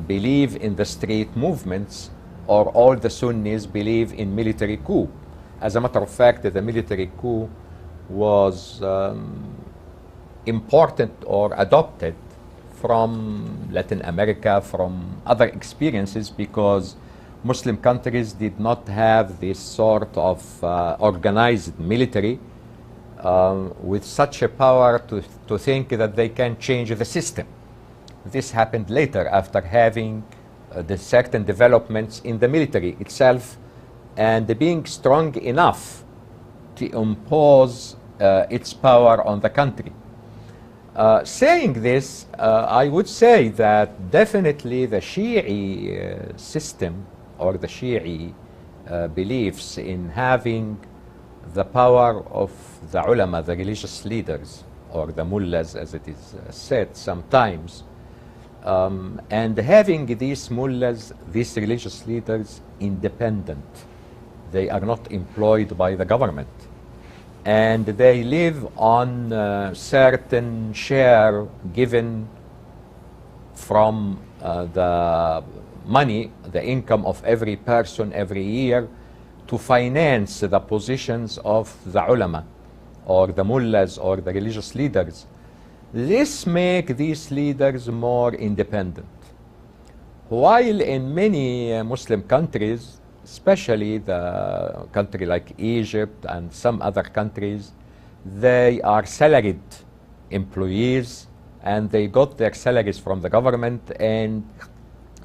believe in the street movements, or all the Sunnis believe in military coup. As a matter of fact, the military coup was important or adopted from Latin America, from other experiences, because Muslim countries did not have this sort of organized military with such a power to think that they can change the system. This happened later after having the certain developments in the military itself and being strong enough to impose its power on the country. Saying this, I would say that definitely the Shi'i system or the Shi'i beliefs in having the power of the ulama, the religious leaders, or the mullahs as it is said sometimes, and having these mullahs, these religious leaders, independent. They are not employed by the government. And they live on a certain share given from the money, the income of every person every year to finance the positions of the ulama or the mullahs or the religious leaders. This makes these leaders more independent. While in many Muslim countries, especially the country like Egypt and some other countries, they are salaried employees and they got their salaries from the government, and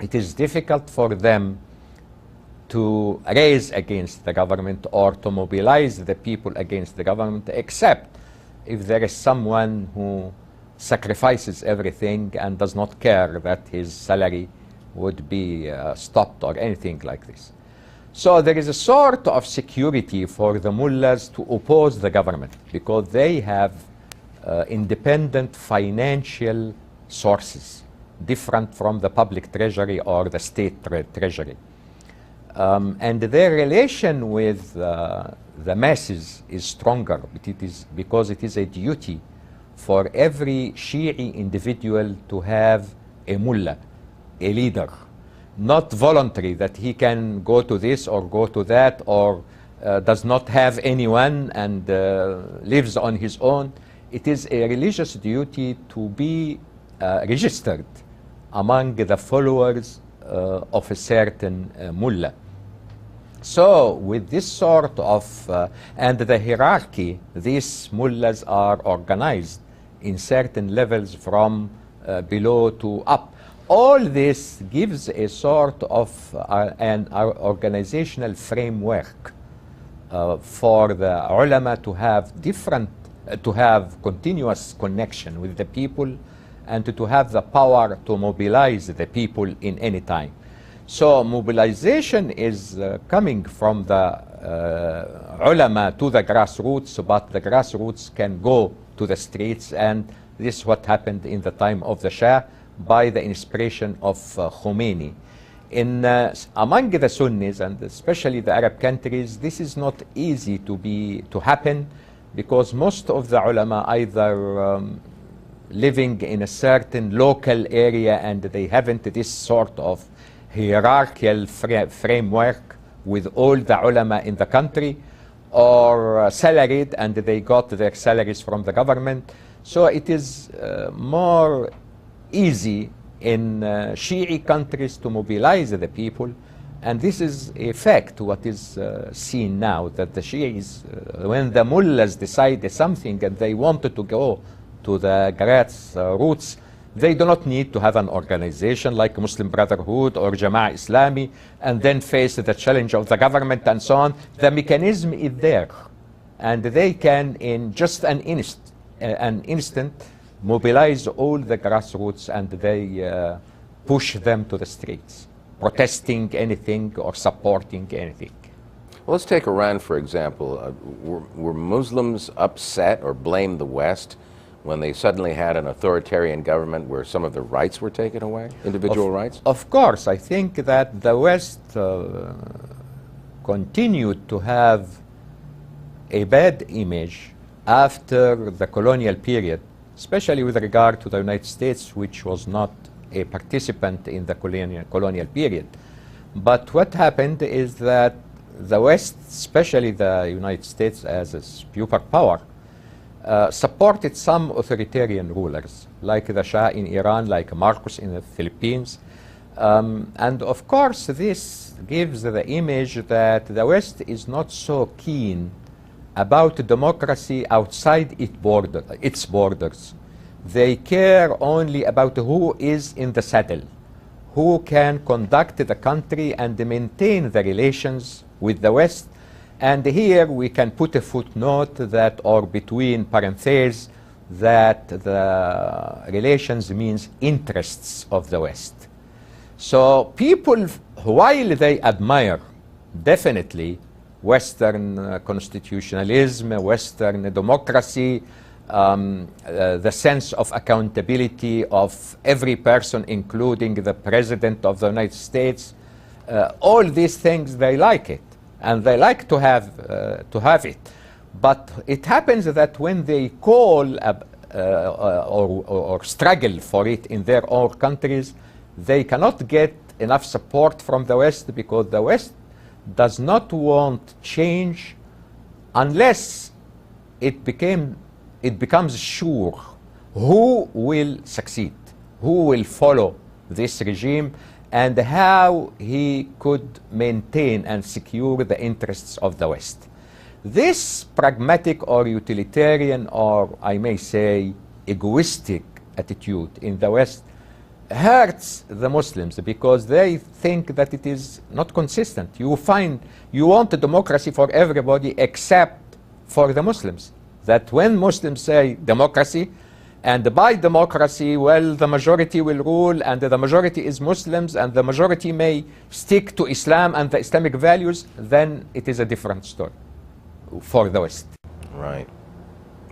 it is difficult for them to raise against the government or to mobilize the people against the government, except if there is someone who sacrifices everything and does not care that his salary would be stopped or anything like this. So there is a sort of security for the mullahs to oppose the government because they have independent financial sources different from the public treasury or the state treasury. And their relation with the masses is stronger, but it is because it is a duty for every Shi'i individual to have a mullah, a leader. Not voluntary, that he can go to this or go to that or does not have anyone and lives on his own. It is a religious duty to be registered among the followers of a certain mullah. So with this sort of, and the hierarchy, these mullahs are organized in certain levels from below to up. All this gives a sort of an organizational framework for the ulama to have continuous connection with the people and to have the power to mobilize the people in any time. So mobilization is coming from the ulama to the grassroots, but the grassroots can go to the streets, and this is what happened in the time of the Shah by the inspiration of Khomeini. Among the Sunnis, and especially the Arab countries, this is not easy to happen because most of the ulama either living in a certain local area and they haven't this sort of hierarchical framework with all the ulama in the country, or salaried and they got their salaries from the government. So it is more easy in Shi'i countries to mobilize the people, and this is a fact what is seen now, that the Shi'is, when the mullahs decide something and they wanted to go to the grassroots, they do not need to have an organization like Muslim Brotherhood or Jama'ah Islami and then face the challenge of the government and so on. The mechanism is there, and they can in just an instant mobilize all the grassroots, and they push them to the streets, protesting anything or supporting anything. Well, let's take Iran, for example. Were Muslims upset or blamed the West when they suddenly had an authoritarian government where some of the rights were taken away, individual rights? Of course. I think that the West continued to have a bad image after the colonial period, especially with regard to the United States, which was not a participant in the colonial period. But what happened is that the West, especially the United States as a superpower, supported some authoritarian rulers, like the Shah in Iran, like Marcos in the Philippines. And of course, this gives the image that the West is not so keen about democracy outside its borders. They care only about who is in the saddle, who can conduct the country and maintain the relations with the West. And here we can put a footnote that, or between parentheses, that the relations means interests of the West. So people, while they admire definitely Western constitutionalism, Western democracy, the sense of accountability of every person, including the President of the United States, all these things, they like it, and they like to have it. But it happens that when they call or struggle for it in their own countries, they cannot get enough support from the West, because the West does not want change unless it becomes sure who will succeed, who will follow this regime, and how he could maintain and secure the interests of the West. This pragmatic or utilitarian, or I may say egoistic attitude in the West hurts the Muslims, because they think that it is not consistent. You want a democracy for everybody except for the Muslims. That when Muslims say democracy, and by democracy, well, the majority will rule, and the majority is Muslims, and the majority may stick to Islam and the Islamic values, then it is a different story for the West. Right.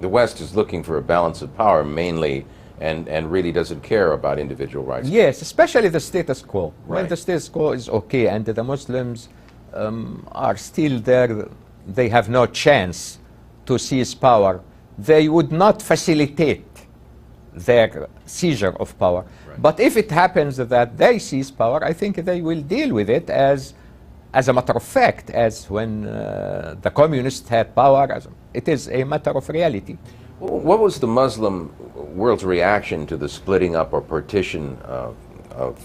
The West is looking for a balance of power mainly, and really doesn't care about individual rights. Yes, especially the status quo. Right. When the status quo is okay and the Muslims are still there, they have no chance to seize power, they would not facilitate their seizure of power. Right. But if it happens that they seize power, I think they will deal with it as a matter of fact, as when the communists had power. It is a matter of reality. What was the Muslim world's reaction to the splitting up or partition of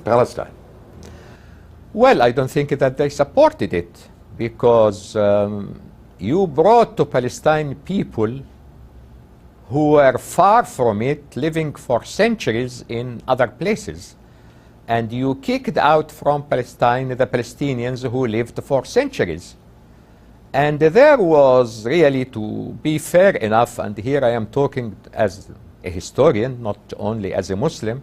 Palestine? Well, I don't think that they supported it, because you brought to Palestine people who were far from it, living for centuries in other places. And you kicked out from Palestine the Palestinians who lived for centuries. And there was really, to be fair enough, and here I am talking as a historian, not only as a Muslim,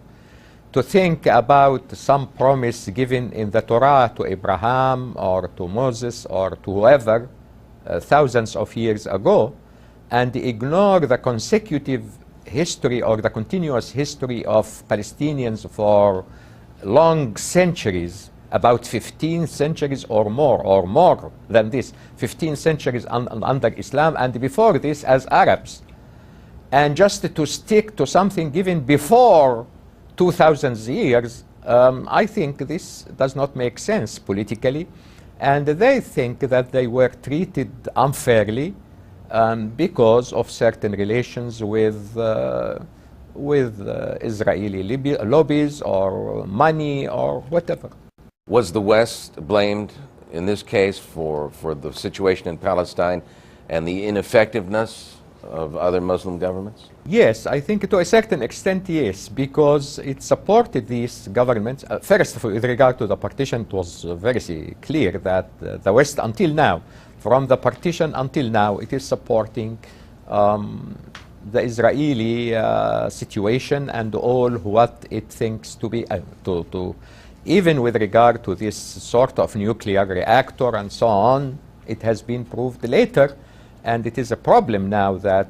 to think about some promise given in the Torah to Abraham or to Moses or to whoever thousands of years ago, and ignore the consecutive history or the continuous history of Palestinians for long centuries, about 15 centuries or more than this, 15 centuries under Islam, and before this as Arabs. And just to stick to something given before 2,000 years, I think this does not make sense politically. And they think that they were treated unfairly because of certain relations with Israeli lobbies or money or whatever. Was the West blamed in this case for the situation in Palestine and the ineffectiveness of other Muslim governments? Yes, I think to a certain extent, yes, because it supported these governments. First, with regard to the partition, it was very clear that the West until now, from the partition until now, it is supporting the Israeli situation and all what it thinks to be, even with regard to this sort of nuclear reactor and so on. It has been proved later, and it is a problem now that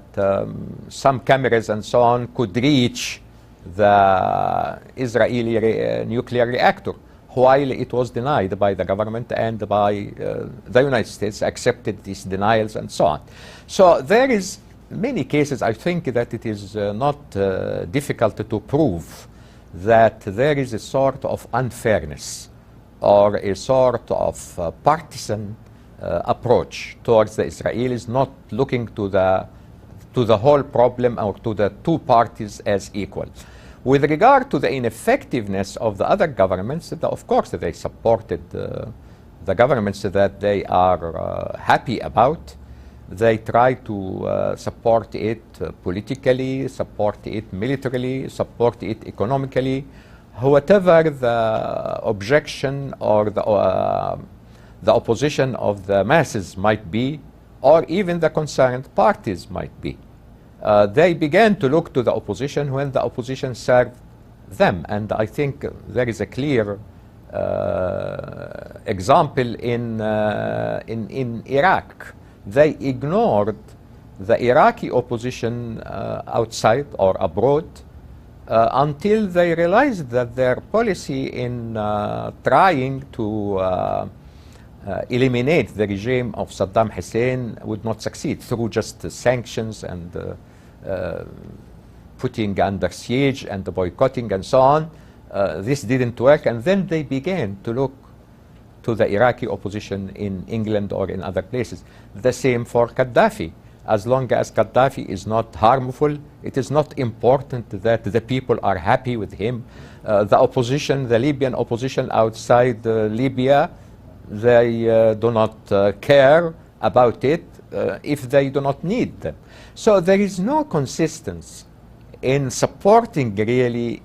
some cameras and so on could reach the Israeli nuclear reactor, while it was denied by the government, and by the United States accepted these denials and so on. So there is many cases. I think that it is not difficult to prove that there is a sort of unfairness or a sort of partisan approach towards the Israelis, not looking to the whole problem or to the two parties as equal. With regard to the ineffectiveness of the other governments, of course they supported the governments that they are happy about. They try to support it politically, support it militarily, support it economically, whatever the objection or the opposition of the masses might be, or even the concerned parties might be. They began to look to the opposition when the opposition served them, and I think there is a clear example in Iraq. They ignored the Iraqi opposition outside or abroad until they realized that their policy in trying to eliminate the regime of Saddam Hussein would not succeed through just sanctions and putting under siege and boycotting and so on. This didn't work, and then they began to look to the Iraqi opposition in England or in other places. The same for Gaddafi. As long as Gaddafi is not harmful, it is not important that the people are happy with him. The opposition, the Libyan opposition outside Libya, they do not care about it if they do not need them. So there is no consistency in supporting really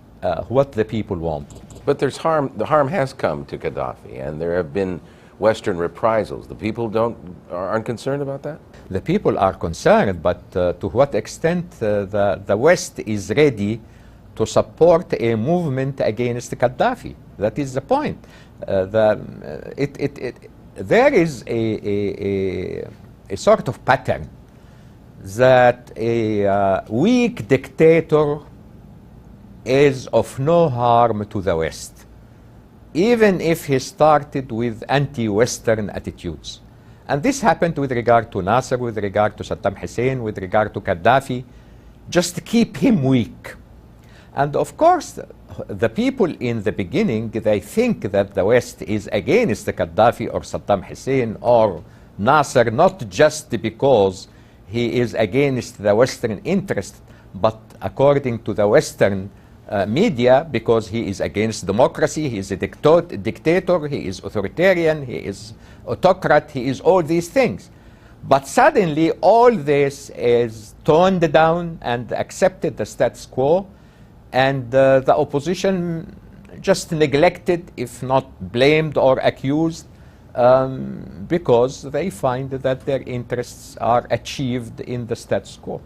what the people want. But there's harm. The harm has come to Gaddafi, and there have been Western reprisals. The people aren't concerned about that? The people are concerned, but to what extent the West is ready to support a movement against Gaddafi? That is the point. There is a sort of pattern that a weak dictator is of no harm to the West, even if he started with anti-Western attitudes. And this happened with regard to Nasser, with regard to Saddam Hussein, with regard to Gaddafi. Just keep him weak. And of course, the people in the beginning, they think that the West is against Gaddafi or Saddam Hussein or Nasser, not just because he is against the Western interest, but according to the Western media, because he is against democracy, he is a dictator, he is authoritarian, he is autocrat, he is all these things. But suddenly all this is toned down and accepted the status quo, and the opposition just neglected, if not blamed or accused, because they find that their interests are achieved in the status quo.